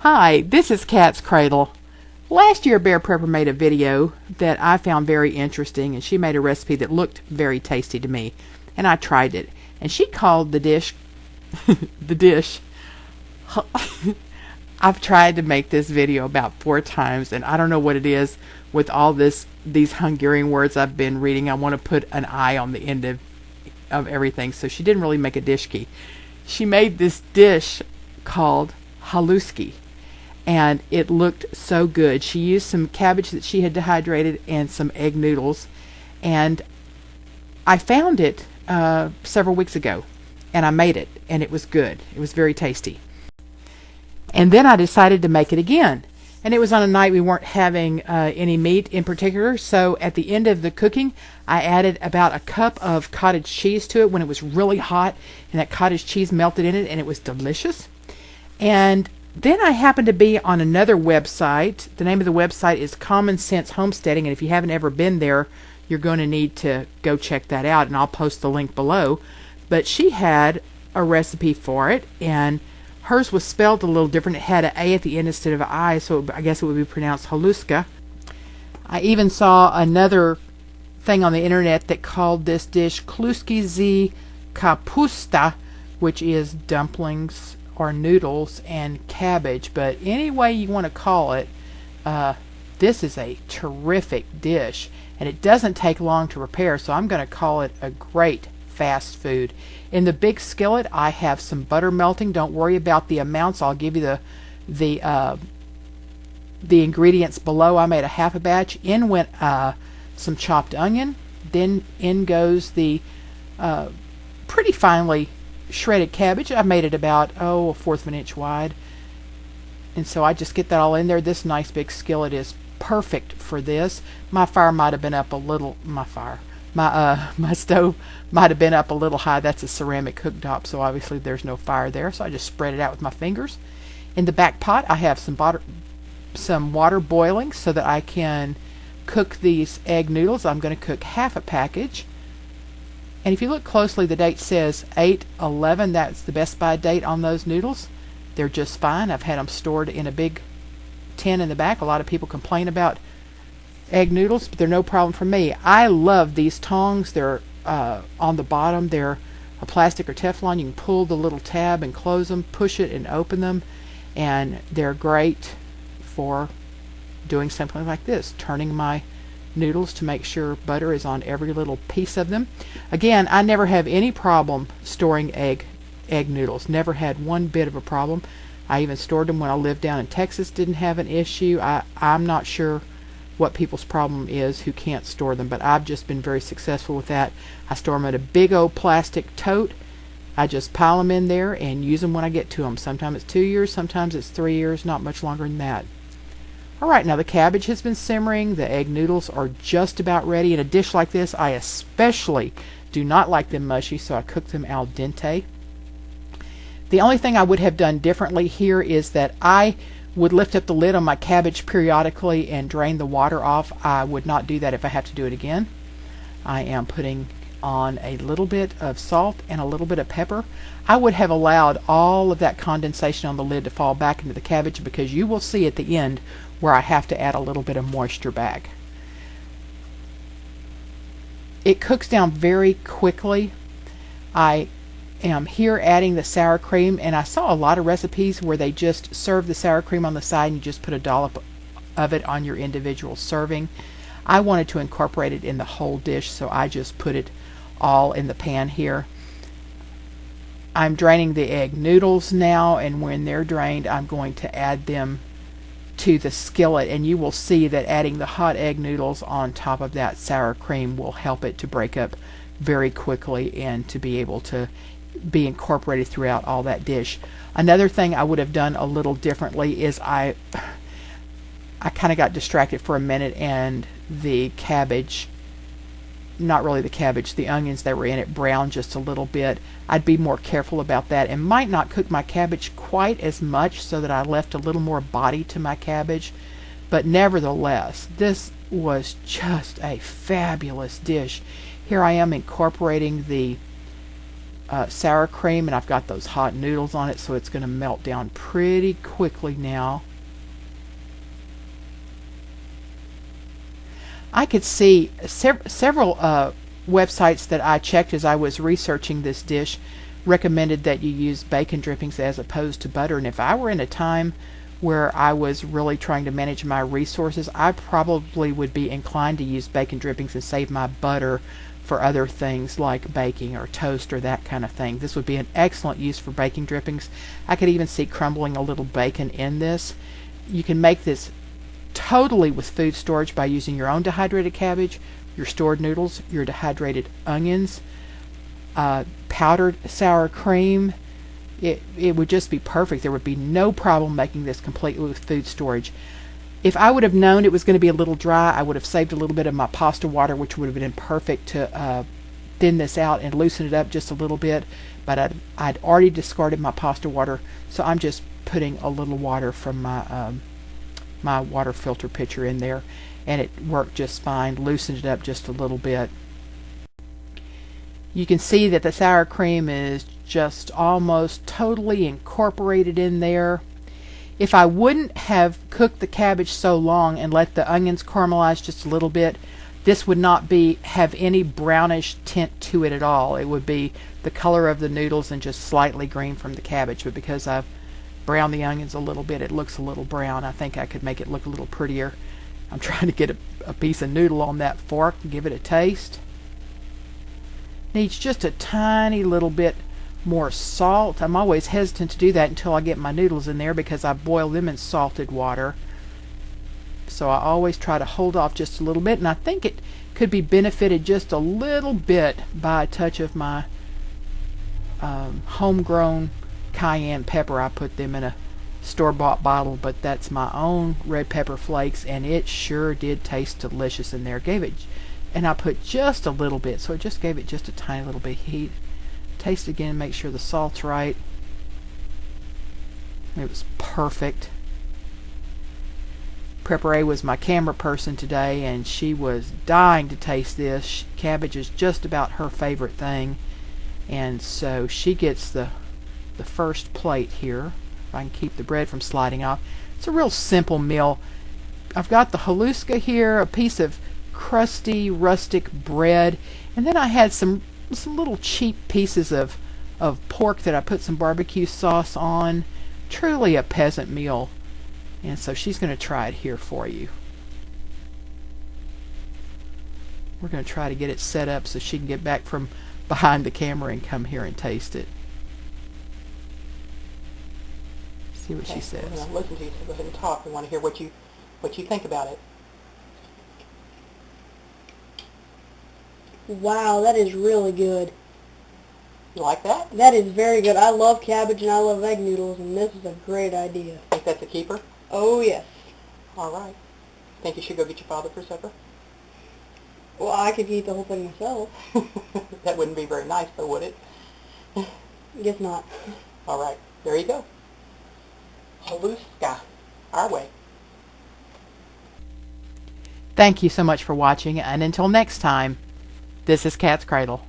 Hi, this is katzcradul. Last year Bear Prepper made a video that I found very interesting, and she made a recipe that looked very tasty to me, and I tried it. And she called the dish the dish I've tried to make this video about 4 times, and I don't know what it is with all these Hungarian words I've been reading. I want to put an I on the end of everything. So she didn't really make a dishki. She made this dish called Haluski, and it looked so good. She used some cabbage that she had dehydrated and some egg noodles, and I found it several weeks ago, and I made it, and it was good. It was very tasty. And then I decided to make it again, and it was on a night we weren't having any meat in particular. So at the end of the cooking, I added about a cup of cottage cheese to it when it was really hot, and that cottage cheese melted in it, and it was delicious. And then I happened to be on another website. The name of the website is Common Sense Homesteading, and if you haven't ever been there, you're going to need to go check that out, and I'll post the link below. But she had a recipe for it, and hers was spelled a little different. It had an A at the end instead of an I, so I guess it would be pronounced Haluska. I even saw another thing on the internet that called this dish Kluski z Kapusta, which is dumplings or noodles and cabbage. But any way you want to call it, this is a terrific dish, and it doesn't take long to prepare, so I'm going to call it a great fast food. In the big skillet, I have some butter melting. Don't worry about the amounts. I'll give you the ingredients below. I made a half a batch. In went some chopped onion. Then in goes the pretty finely shredded cabbage. I made it about a 1/4 of an inch wide, and so I just get that all in there. This nice big skillet is perfect for this. My fire might have been up a little. My stove might have been up a little high. That's a ceramic cooktop, so obviously there's no fire there. So I just spread it out with my fingers. In the back pot, I have some water boiling so that I can cook these egg noodles. I'm going to cook half a package. And if you look closely, the date says 8/11. That's the best by date on those noodles. They're just fine. I've had them stored in a big tin in the back. A lot of people complain about egg noodles, but they're no problem for me. I love these tongs. They're on the bottom. They're a plastic or Teflon. You can pull the little tab and close them, push it and open them, and they're great for doing something like this, turning my noodles to make sure butter is on every little piece of them. Again, I never have any problem storing egg noodles. Never had one bit of a problem. I even stored them when I lived down in Texas. Didn't have an issue. I'm not sure what people's problem is who can't store them, but I've just been very successful with that. I store them in a big old plastic tote. I just pile them in there and use them when I get to them. Sometimes it's 2 years, sometimes it's 3 years, not much longer than that. Alright, now the cabbage has been simmering. The egg noodles are just about ready. In a dish like this, I especially do not like them mushy, so I cook them al dente. The only thing I would have done differently here is that I would lift up the lid on my cabbage periodically and drain the water off. I would not do that if I have to do it again. I am putting on a little bit of salt and a little bit of pepper. I would have allowed all of that condensation on the lid to fall back into the cabbage, because you will see at the end where I have to add a little bit of moisture back. It cooks down very quickly. I am here adding the sour cream, and I saw a lot of recipes where they just serve the sour cream on the side and you just put a dollop of it on your individual serving. I wanted to incorporate it in the whole dish, so I just put it all in the pan here. I'm draining the egg noodles now, and when they're drained, I'm going to add them to the skillet, and you will see that adding the hot egg noodles on top of that sour cream will help it to break up very quickly and to be able to be incorporated throughout all that dish. Another thing I would have done a little differently is I kind of got distracted for a minute, and the cabbage, not really the cabbage, the onions that were in it browned just a little bit. I'd be more careful about that and might not cook my cabbage quite as much, so that I left a little more body to my cabbage. But nevertheless, this was just a fabulous dish. Here I am incorporating the sour cream, and I've got those hot noodles on it, so it's going to melt down pretty quickly now. I could see several websites that I checked as I was researching this dish recommended that you use bacon drippings as opposed to butter, and if I were in a time where I was really trying to manage my resources, I probably would be inclined to use bacon drippings and save my butter for other things like baking or toast or that kind of thing. This would be an excellent use for baking drippings. I could even see crumbling a little bacon in this. You can make this totally with food storage by using your own dehydrated cabbage, your stored noodles, your dehydrated onions, powdered sour cream. It would just be perfect. There would be no problem making this completely with food storage. If I would have known it was going to be a little dry, I would have saved a little bit of my pasta water, which would have been perfect to thin this out and loosen it up just a little bit. But I'd already discarded my pasta water, so I'm just putting a little water from my water filter pitcher in there, and it worked just fine. Loosened it up just a little bit. You can see that the sour cream is just almost totally incorporated in there. If I wouldn't have cooked the cabbage so long and let the onions caramelize just a little bit, this would not have any brownish tint to it at all. It would be the color of the noodles and just slightly green from the cabbage. But because I've browned the onions a little bit, it looks a little brown. I think I could make it look a little prettier. I'm trying to get a piece of noodle on that fork and give it a taste. Needs just a tiny little bit more salt. I'm always hesitant to do that until I get my noodles in there because I boil them in salted water. So I always try to hold off just a little bit, and I think it could be benefited just a little bit by a touch of my homegrown cayenne pepper. I put them in a store-bought bottle, but that's my own red pepper flakes, and it sure did taste delicious in there. And I put just a little bit, so it just gave it just a tiny little bit of heat. Taste again, make sure the salt's right. It was perfect. Prepare was my camera person today, and she was dying to taste this. Cabbage is just about her favorite thing, and so she gets the first plate here. If I can keep the bread from sliding off. It's a real simple meal. I've got the Haluska here, a piece of crusty rustic bread, and then I had some little cheap pieces of pork that I put some barbecue sauce on. Truly a peasant meal. And so she's going to try it here for you. We're going to try to get it set up so she can get back from behind the camera and come here and taste it. See what she says. I'm going to listen to you, so go ahead and talk. We want to hear what you think about it. Wow, that is really good. You like that? That is very good. I love cabbage and I love egg noodles, and this is a great idea. Think that's a keeper? Oh, yes. All right. Think you should go get your father for supper? Well, I could eat the whole thing myself. That wouldn't be very nice, though, would it? Guess not. All right. There you go. Haluska. Our way. Thank you so much for watching, and until next time, this is Katzcradul.